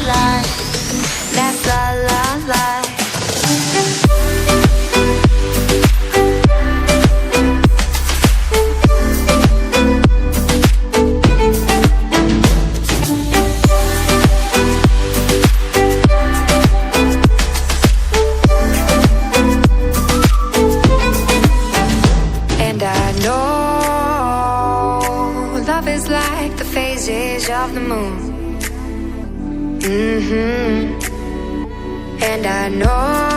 lie. That's la la la. And I know love is like the phases of the moon. And I know